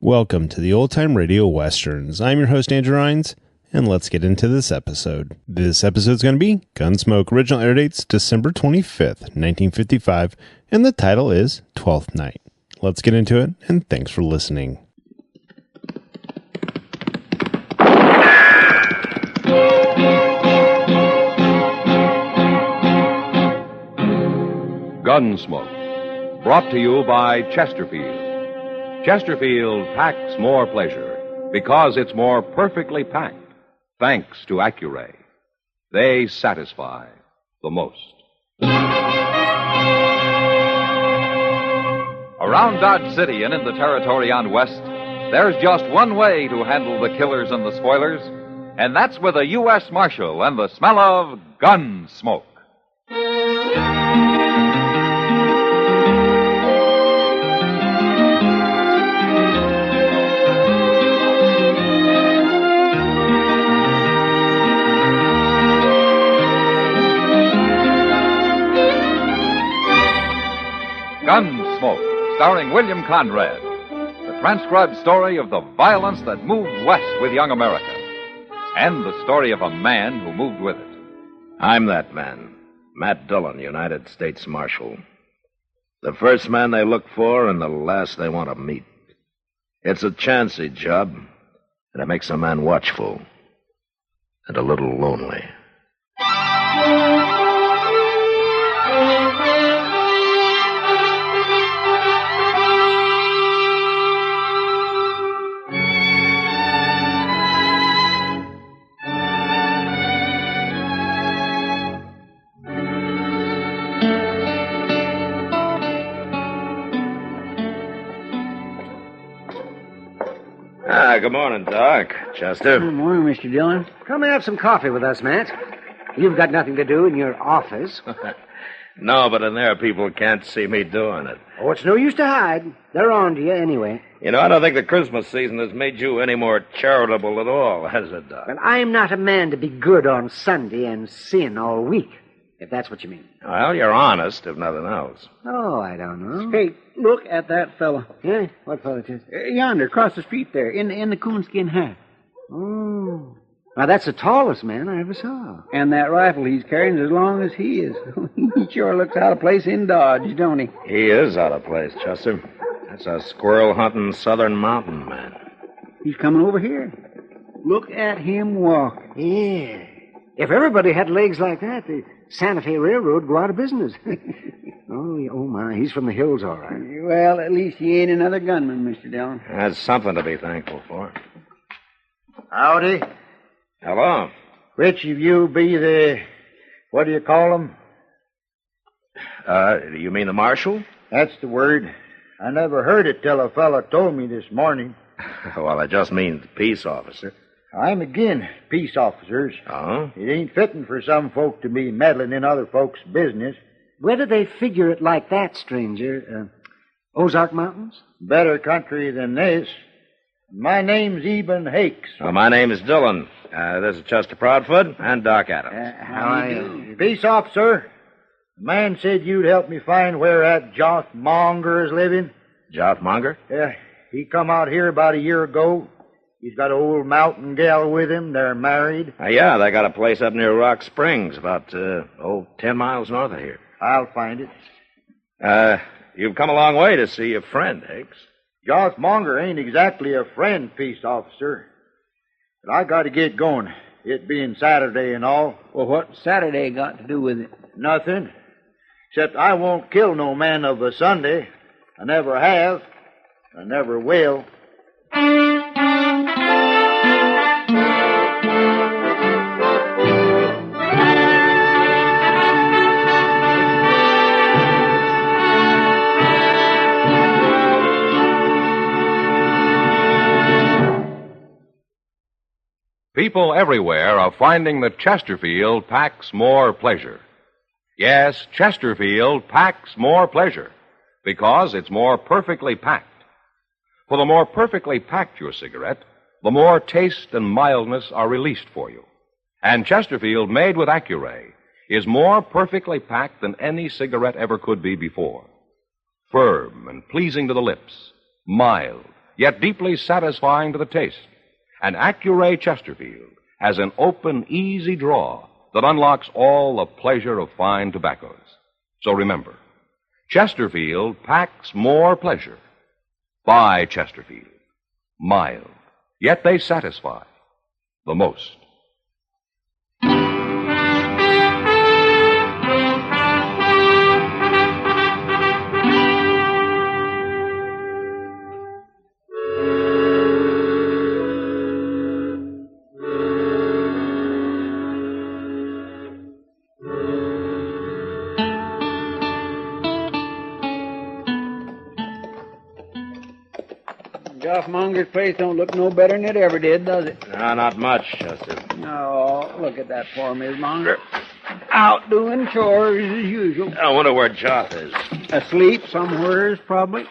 Welcome to the Old Time Radio Westerns. I'm your host, Andrew Rhynes, and let's get into this episode. This episode's going to be Gunsmoke. Original air dates December 25th, 1955, and the title is Twelfth Night. Let's get into it, and thanks for listening. Gunsmoke, brought to you by Chesterfield. Chesterfield packs more pleasure because it's more perfectly packed, thanks to Accuray. They satisfy the most. Around Dodge City and in the territory on West, there's just one way to handle the killers and the spoilers, and that's with a U.S. Marshal and the smell of Gunsmoke. Gunsmoke, starring William Conrad. The transcribed story of the violence that moved west with young America. And the story of a man who moved with it. I'm that man, Macdonnell, United States Marshal. The first man they look for and the last they want to meet. It's a chancy job, and it makes a man watchful and a little lonely. Good morning, Doc. Chester. Good morning, Mr. Dillon. Come and have some coffee with us, Matt. You've got nothing to do in your office. No, but in there people can't see me doing it. Oh, it's no use to hide. They're on to you anyway. You know, I don't think the Christmas season has made you any more charitable at all, has it, Doc? Well, I'm not a man to be good on Sunday and sin all week, if that's what you mean. Well, you're honest, if nothing else. Oh, I don't know. Hey, look at that fella. Yeah? What fellow, Chester? Yonder, across the street there, in the coonskin hat. Oh. Now, that's the tallest man I ever saw. And that rifle he's carrying is as long as he is. He sure looks out of place in Dodge, don't he? He is out of place, Chester. That's a squirrel-hunting southern mountain man. He's coming over here. Look at him walk. Yeah. If everybody had legs like that, the Santa Fe Railroad would go out of business. Oh, my. He's from the hills, all right. Well, at least he ain't another gunman, Mr. Dillon. That's something to be thankful for. Howdy. Hello. Which of you be the, what do you call them? You mean the marshal? That's the word. I never heard it till a fella told me this morning. Well, I just mean peace officer. I'm agin peace officers. Oh? It ain't fitting for some folk to be meddling in other folks' business. Where do they figure it like that, stranger? Ozark Mountains? Better country than this. My name's Eban Hakes. Well, my name is Dillion. This is Chester Proudfoot and Doc Adams. How do you do? Peace officer. The man said you'd help me find where that Joff Monger is living. Joff Monger? Yeah, he come out here about a year ago. He's got an old mountain gal with him. They're married. Yeah, they got a place up near Rock Springs, about, 10 miles north of here. I'll find it. You've come a long way to see your friend, Hakes. Joff Monger ain't exactly a friend, peace officer. But I got to get going, it being Saturday and all. Well, what's Saturday got to do with it? Nothing. Except I won't kill no man of a Sunday. I never have. I never will. People everywhere are finding that Chesterfield packs more pleasure. Yes, Chesterfield packs more pleasure because it's more perfectly packed. For the more perfectly packed your cigarette, the more taste and mildness are released for you. And Chesterfield, made with Accuray, is more perfectly packed than any cigarette ever could be before. Firm and pleasing to the lips, mild, yet deeply satisfying to the taste. And Accuray Chesterfield has an open, easy draw that unlocks all the pleasure of fine tobaccos. So remember, Chesterfield packs more pleasure. Buy Chesterfield. Mild, yet they satisfy the most. Joff Monger's place don't look no better than it ever did, does it? No, not much, Chester. No, look at that poor Miss Monger. Out doing chores as usual. I wonder where Joff is. Asleep somewheres, probably.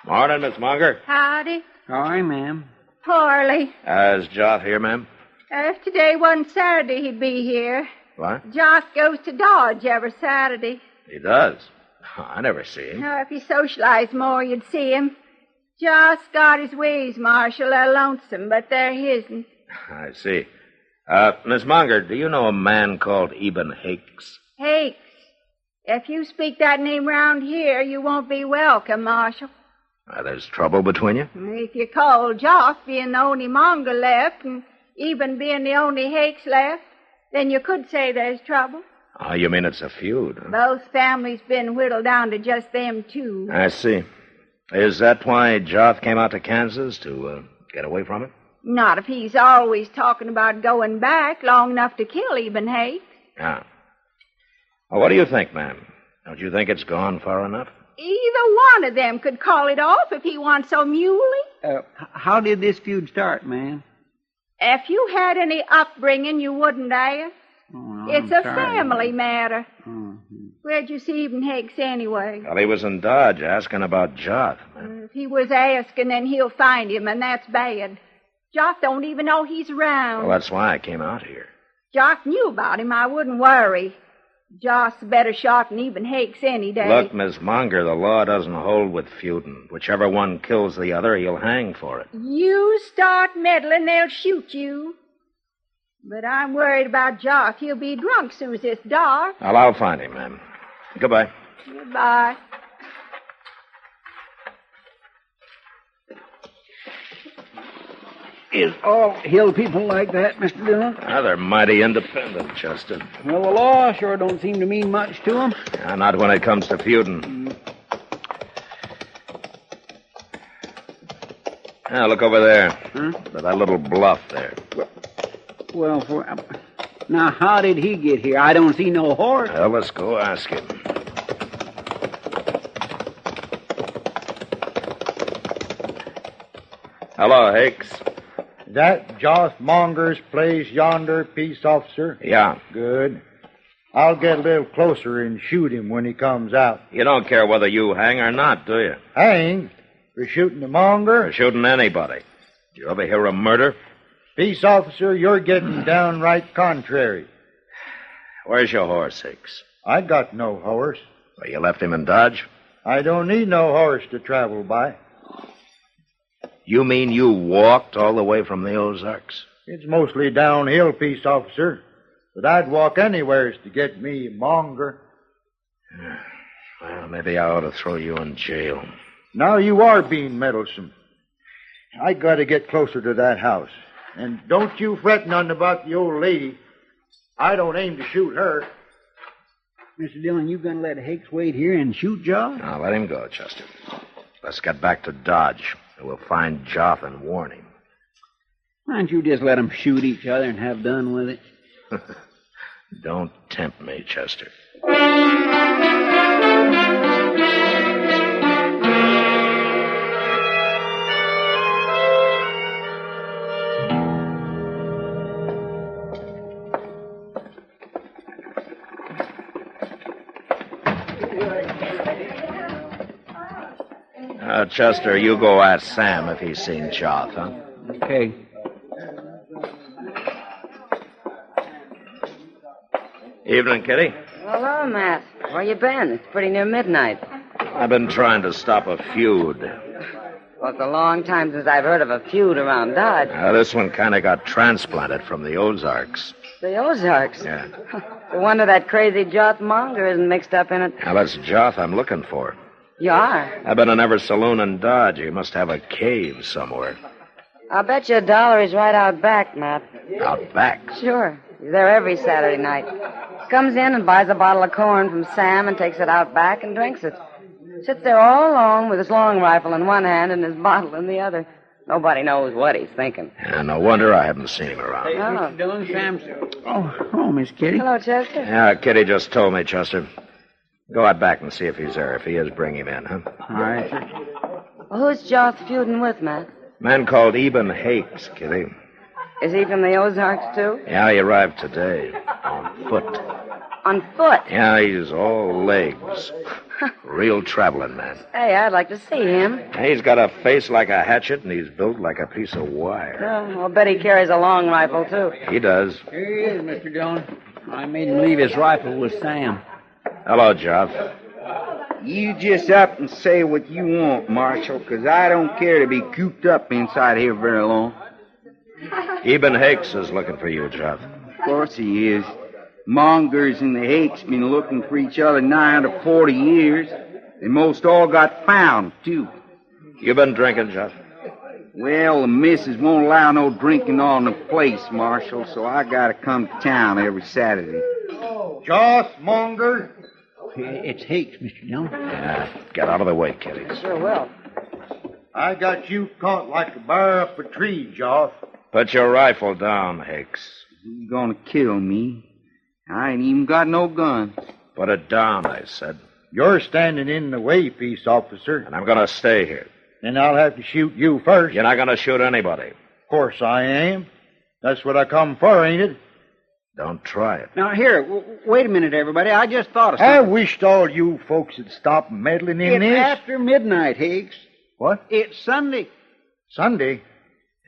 Morning, Miss Monger. Howdy. Sorry, ma'am. Parley. Is Joff here, ma'am? If today wasn't Saturday, he'd be here. What? Joff goes to Dodge every Saturday. He does. I never see him. Now, if he socialized more, you'd see him. Joff's got his ways, Marshal. They're lonesome, but they're his'n. I see. Miss Monger, do you know a man called Eban Hakes? Hakes. If you speak that name round here, you won't be welcome, Marshal. There's trouble between you? If you call Joff being the only Monger left, and Eban being the only Hakes left, then you could say there's trouble. Oh, you mean it's a feud? Huh? Both families been whittled down to just them two. I see. Is that why Joff came out to Kansas, to get away from it? Not if he's always talking about going back long enough to kill Eban Hakes. Ah. Well, what do you think, ma'am? Don't you think it's gone far enough? Either one of them could call it off if he wants so muley. How did this feud start, ma'am? If you had any upbringing, you wouldn't ask. Oh, It's I'm a sorry. family matter. Mhm. Where'd you see Eban Hakes anyway? Well, he was in Dodge asking about Joff. If he was asking, then he'll find him, and that's bad. Joff don't even know he's around. Well, that's why I came out here. Joff knew about him. I wouldn't worry. Joff's a better shot than Eban Hakes any day. Look, Miss Monger, the law doesn't hold with feuding. Whichever one kills the other, he'll hang for it. You start meddling, they'll shoot you. But I'm worried about Joff. He'll be drunk soon as it's dark. Well, I'll find him, ma'am. Goodbye. Goodbye. Is all hill people like that, Mr. Dillon? They're mighty independent, Chester. Well, the law sure don't seem to mean much to them. Not when it comes to feuding. Now, look over there. To that little bluff there. Well, now, how did he get here? I don't see no horse. Well, let's go ask him. Hello, Hakes. That Joff Monger's place yonder, peace officer? Yeah. Good. I'll get a little closer and shoot him when he comes out. You don't care whether you hang or not, do you? Hang? For shooting the Monger? For shooting anybody. Did you ever hear of murder? Peace officer, you're getting downright contrary. Where's your horse, Hakes? I got no horse. Well, you left him in Dodge? I don't need no horse to travel by. You mean you walked all the way from the Ozarks? It's mostly downhill, peace officer. But I'd walk anywheres to get me Monger. Well, maybe I ought to throw you in jail. Now you are being meddlesome. I got to get closer to that house. And don't you fret none about the old lady. I don't aim to shoot her. Mr. Dillon, you gonna let Hakes wait here and shoot Joff? Now, let him go, Chester. Let's get back to Dodge. We'll find Joff and warn him. Why don't you just let them shoot each other and have done with it? Don't tempt me, Chester. Chester, you go ask Sam if he's seen Joff, huh? Okay. Evening, Kitty. Hello, Matt. Where you been? It's pretty near midnight. I've been trying to stop a feud. Well, it's a long time since I've heard of a feud around Dodge. This one kind of got transplanted from the Ozarks. The Ozarks? Yeah. No wonder that crazy Joff Monger isn't mixed up in it. Now, that's Joff I'm looking for. You are? I've been in every saloon in Dodge. He must have a cave somewhere. I'll bet you $1 he's right out back, Matt. Out back? Sure. He's there every Saturday night. Comes in and buys a bottle of corn from Sam and takes it out back and drinks it. Sits there all alone with his long rifle in one hand and his bottle in the other. Nobody knows what he's thinking. Yeah, no wonder I haven't seen him around. Hey, Mr. Dillon, Sam's... Oh, Miss Kitty. Hello, Chester. Yeah, Kitty just told me, Chester. Go out back and see if he's there. If he is, bring him in, huh? All right, sir. Well, who's Joff feuding with, Matt? Man called Eban Hakes, Kitty. Is he from the Ozarks, too? Yeah, he arrived today. On foot. On foot? Yeah, he's all legs. Real traveling man. Hey, I'd like to see him. He's got a face like a hatchet, and he's built like a piece of wire. Oh, I'll bet he carries a long rifle, too. He does. Here he is, Mr. Dillon. I made him leave his rifle with Sam. Hello, Joff. You just up and say what you want, Marshal, 'cause I don't care to be cooped up inside here very long. Eban Hakes is looking for you, Joff. Of course he is. Mongers and the Hakes been looking for each other nigh to 40 years. They most all got found, too. You been drinking, Joff? Well, the missus won't allow no drinking on the place, Marshal, so I gotta come to town every Saturday. Joff Monger. It's Hakes, Mr. Dillon. Yeah, get out of the way, Kitty. Sure will. I got you caught like a bear up a tree, Joff. Put your rifle down, Hakes. He's gonna kill me. I ain't even got no gun. Put it down, I said. You're standing in the way, peace officer. And I'm going to stay here. Then I'll have to shoot you first. You're not going to shoot anybody. Of course I am. That's what I come for, ain't it? Don't try it. Now, here, wait a minute, everybody. I just thought of I something. wished all you folks would stop meddling in It's this. after midnight, Hakes. What? It's Sunday. Sunday?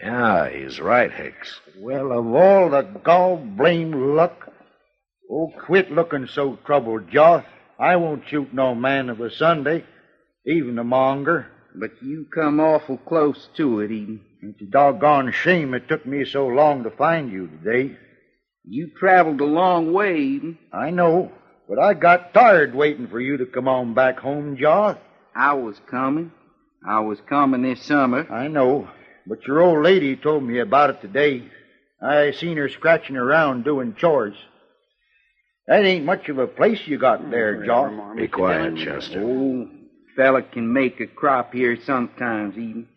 Yeah, he's right, Hakes. Well, of all the gall-blamed luck. Oh, quit looking so troubled, Joff. I won't shoot no man of a Sunday, even a monger. But you come awful close to it, Eden. It's a doggone shame it took me so long to find you today. You traveled a long way, Eden. I know, but I got tired waiting for you to come on back home, Joff. I was coming. I was coming this summer. I know, but your old lady told me about it today. I seen her scratching around doing chores. That ain't much of a place you got there, Joff. Be quiet, Chester. Oh, fella can make a crop here sometimes, Eden.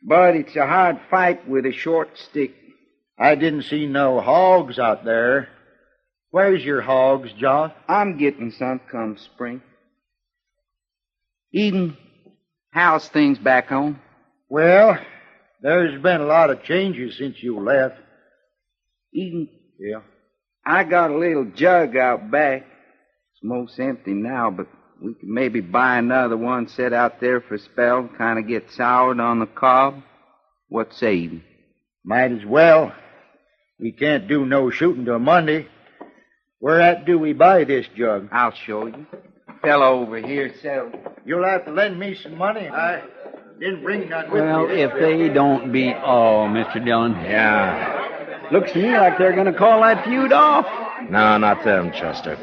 But it's a hard fight with a short stick. I didn't see no hogs out there. Where's your hogs, Joff? I'm getting some come spring. Eden, how's things back home? Well, there's been a lot of changes since you left. Eden? Yeah? I got a little jug out back. It's most empty now, but we could maybe buy another one, set out there for a spell, kind of get soured on the cob. What say you? Might as well. We can't do no shooting till Monday. Where at do we buy this jug? I'll show you. Fellow over here settled. You'll have to lend me some money. I didn't bring none with Well, me. if they don't beat all, Mr. Dillon. Yeah. Looks to me like they're going to call that feud off. No, not them, Chester.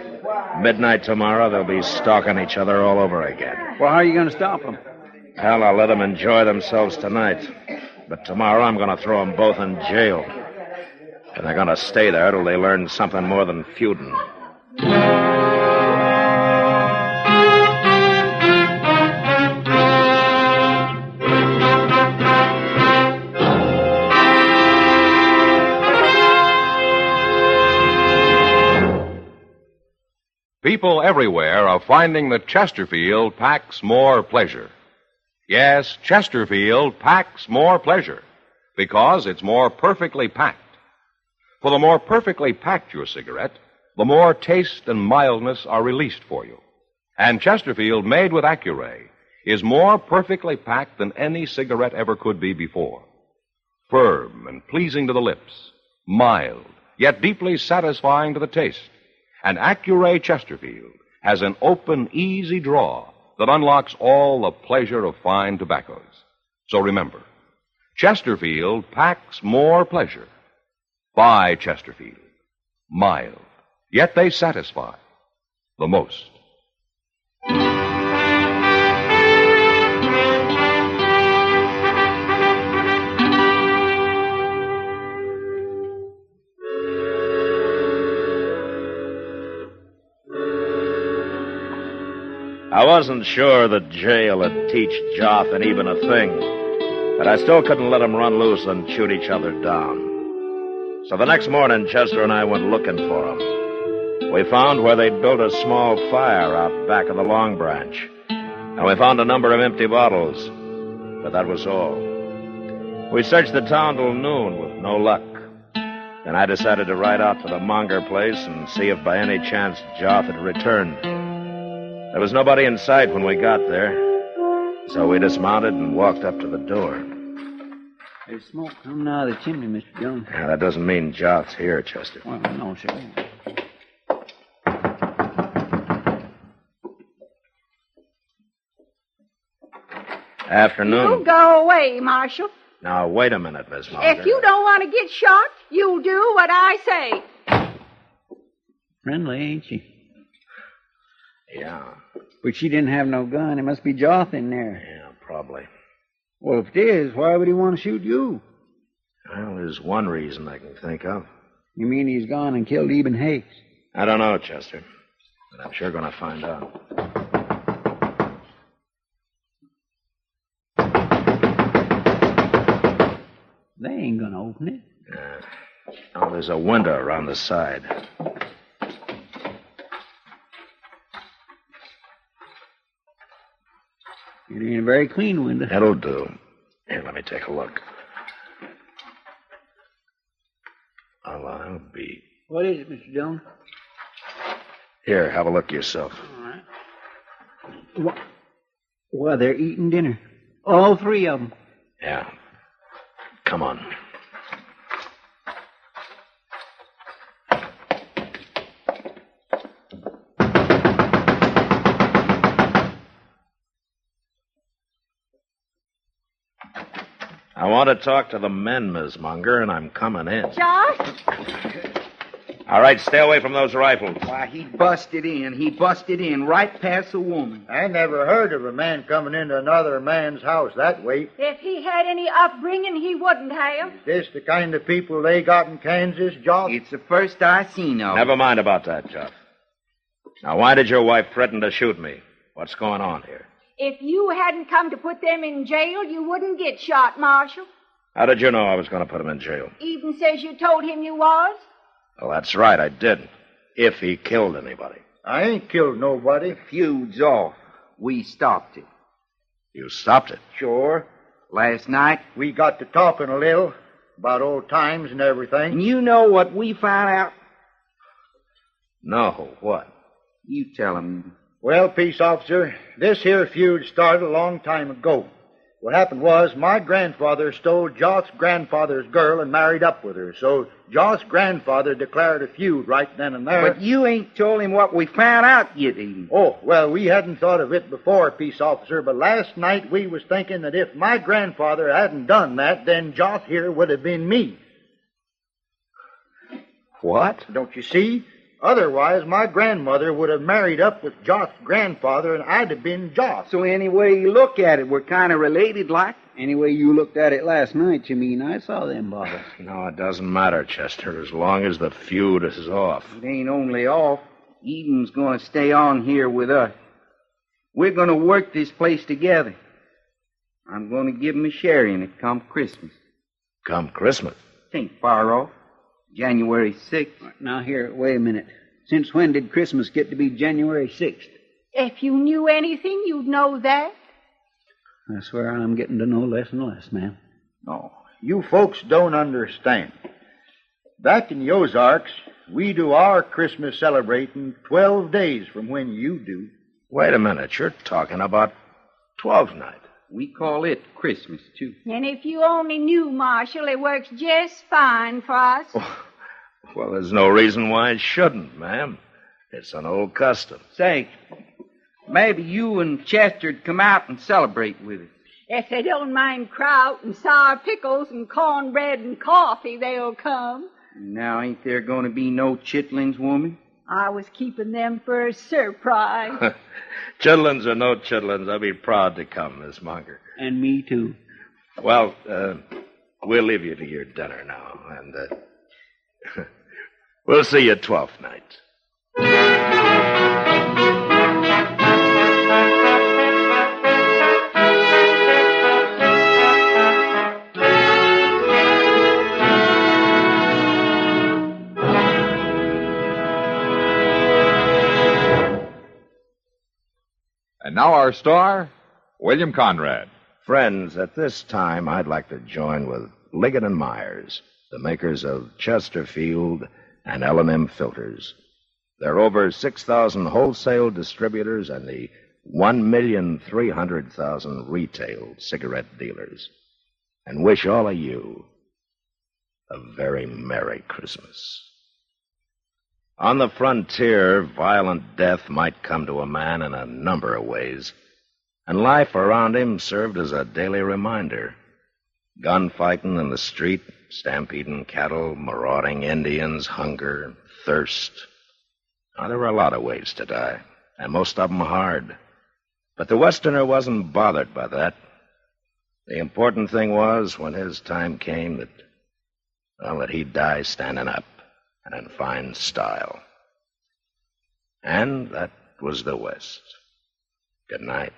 Midnight tomorrow, they'll be stalking each other all over again. Well, how are you going to stop them? Hell, I'll let them enjoy themselves tonight. But tomorrow, I'm going to throw them both in jail. And they're going to stay there till they learn something more than feuding. People everywhere are finding that Chesterfield packs more pleasure. Yes, Chesterfield packs more pleasure because it's more perfectly packed. For the more perfectly packed your cigarette, the more taste and mildness are released for you. And Chesterfield, made with Accuray, is more perfectly packed than any cigarette ever could be before. Firm and pleasing to the lips, mild, yet deeply satisfying to the taste. And Accuray Chesterfield has an open, easy draw that unlocks all the pleasure of fine tobaccos. So remember, Chesterfield packs more pleasure. Buy Chesterfield. Mild, yet they satisfy the most. I wasn't sure that jail would teach Joff and Eban a thing, but I still couldn't let them run loose and shoot each other down. So the next morning, Chester and I went looking for them. We found where they'd built a small fire out back of the Long Branch, and we found a number of empty bottles, but that was all. We searched the town till noon with no luck. Then I decided to ride out to the Monger place and see if by any chance Joff had returned. There was nobody in sight when we got there, so we dismounted and walked up to the door. There's smoke coming out of the chimney, Mr. Jones. Now, that doesn't mean Joff's here, Chester. Well, no, sir. Afternoon. You go away, Marshal. Now, wait a minute, Miss Monger. If you don't want to get shot, you do what I say. Friendly, ain't she? Yeah. But she didn't have no gun. It must be Joff in there. Yeah, probably. Well, if it is, why would he want to shoot you? Well, there's one reason I can think of. You mean he's gone and killed Eban Hakes? I don't know, Chester, but I'm sure going to find out. They ain't going to open it. Oh, there's a window around the side. It ain't a very clean window. That'll do. Here, let me take a look. Well, I'll be... What is it, Mr. Jones? Here, have a look yourself. All right. Well, they're eating dinner. All three of them. Yeah. Come on. I want to talk to the men, Miss Monger, and I'm coming in. Josh? All right, stay away from those rifles. Why, he busted in. He busted in right past the woman. I never heard of a man coming into another man's house that way. If he had any upbringing, he wouldn't have. Is this the kind of people they got in Kansas, Joff? It's the first I seen of Never mind about that, Joff. Now, why did your wife threaten to shoot me? What's going on here? If you hadn't come to put them in jail, you wouldn't get shot, Marshal. How did you know I was going to put him in jail? Even says you told him you was. Well, that's right, I did. If he killed anybody. I ain't killed nobody. The feud's off. We stopped it. You stopped it? Sure. Last night. We got to talking a little about old times and everything. And you know what we found out? No, what? You tell him. Well, peace officer, this here feud started a long time ago. What happened was my grandfather stole Joff's grandfather's girl and married up with her. So Joff's grandfather declared a feud right then and there. But you ain't told him what we found out yet, even. Oh, well, we hadn't thought of it before, peace officer, but last night we was thinking that if my grandfather hadn't done that, then Joff here would have been me. What? Don't you see? Otherwise, my grandmother would have married up with Joff's grandfather, and I'd have been Joff. So any way you look at it, we're kind of related, like. Any way you looked at it last night, you mean? I saw them bottles. No, it doesn't matter, Chester, as long as the feud is off. It ain't only off. Eden's going to stay on here with us. We're going to work this place together. I'm going to give him a share in it come Christmas. Come Christmas? It ain't far off. January 6th. Now, here, wait a minute. Since when did Christmas get to be January 6th? If you knew anything, you'd know that. I swear I'm getting to know less and less, ma'am. No, you folks don't understand. Back in the Ozarks, we do our Christmas celebrating 12 days from when you do. Wait a minute, you're talking about 12th night. We call it Christmas, too. And if you only knew, Marshal, it works just fine for us. Well, there's no reason why it shouldn't, ma'am. It's an old custom. Say, Maybe you and Chester'd come out and celebrate with us. If they don't mind kraut and sour pickles and cornbread and coffee, they'll come. Now, ain't there going to be no chitlins, woman? I was keeping them for a surprise. Chitlins or no chitlins, I'll be proud to come, Miss Monger. And me, too. Well, we'll leave you to your dinner now, and we'll see you 12th night. And now our star, William Conrad. Friends, at this time, I'd like to join with Liggett and Myers, the makers of Chesterfield and L&M filters. There are over 6,000 wholesale distributors and the 1,300,000 retail cigarette dealers. And wish all of you a very Merry Christmas. On the frontier, violent death might come to a man in a number of ways, and life around him served as a daily reminder. Gunfighting in the street, stampeding cattle, marauding Indians, hunger, thirst. Now, there were a lot of ways to die, and most of them hard. But the Westerner wasn't bothered by that. The important thing was, when his time came, that he'd die standing up and in fine style. And that was the West. Good night.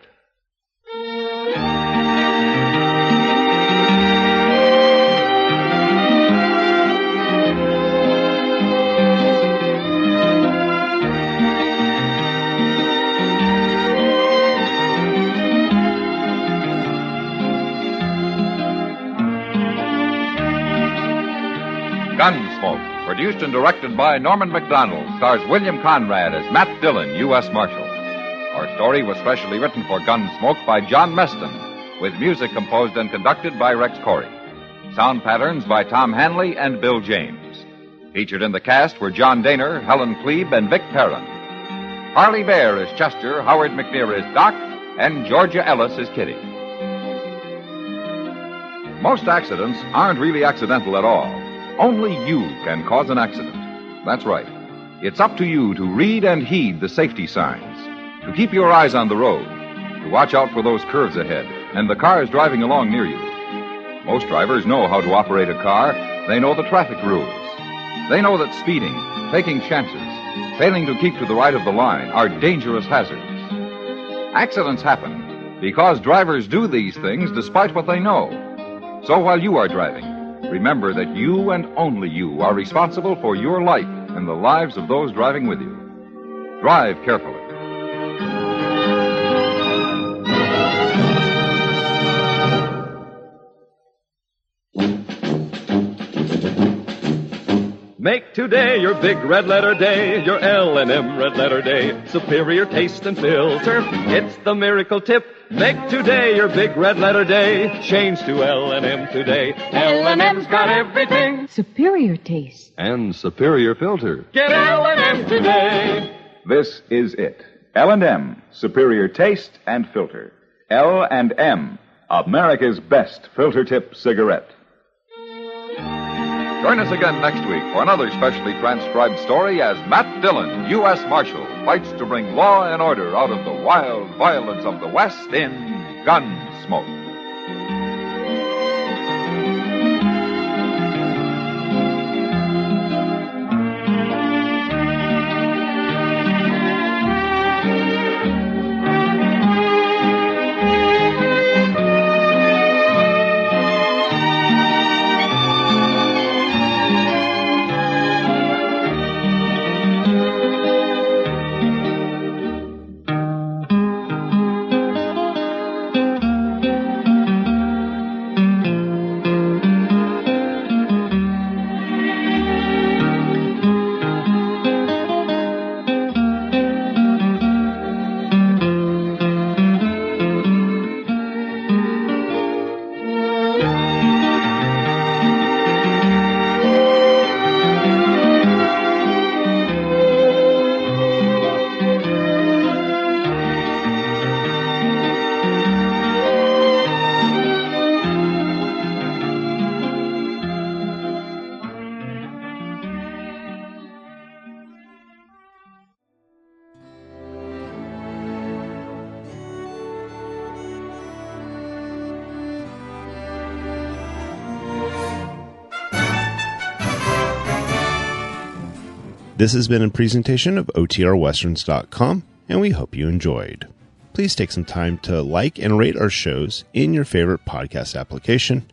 Gunsmoke, produced and directed by Norman Macdonnell, stars William Conrad as Matt Dillon, U.S. Marshal. Our story was specially written for Gunsmoke by John Meston, with music composed and conducted by Rex Koury. Sound patterns by Tom Hanley and Bill James. Featured in the cast were John Dehner, Helen Kleeb, and Vic Perrin. Parley Baer is Chester, Howard McNear is Doc, and Georgia Ellis is Kitty. Most accidents aren't really accidental at all. Only you can cause an accident. That's right. It's up to you to read and heed the safety signs, to keep your eyes on the road, to watch out for those curves ahead and the cars driving along near you. Most drivers know how to operate a car. They know the traffic rules. They know that speeding, taking chances, failing to keep to the right of the line are dangerous hazards. Accidents happen because drivers do these things despite what they know. So while you are driving, remember that you and only you are responsible for your life and the lives of those driving with you. Drive carefully. Make today your big red letter day, your L&M red letter day. Superior taste and filter, it's the miracle tip. Make today your big red letter day. Change to L&M today. L&M's got everything. Superior taste. And superior filter. Get L&M today. This is it. L&M, superior taste and filter. L&M, America's best filter tip cigarette. Join us again next week for another specially transcribed story as Matt Dillon, U.S. Marshal, fights to bring law and order out of the wild violence of the West in Gunsmoke. This has been a presentation of OTRWesterns.com, and we hope you enjoyed. Please take some time to like and rate our shows in your favorite podcast application.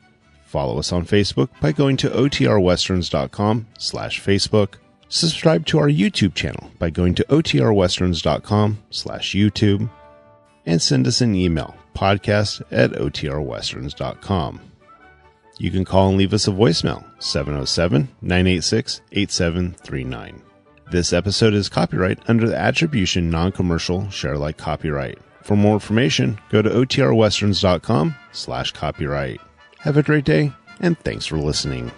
Follow us on Facebook by going to OTRWesterns.com/Facebook. Subscribe to our YouTube channel by going to OTRWesterns.com/YouTube. And send us an email, podcast@OTRWesterns.com. You can call and leave us a voicemail, 707-986-8739. This episode is copyright under the Attribution Non-Commercial Share Alike Copyright. For more information, go to OTRWesterns.com/copyright. Have a great day, and thanks for listening.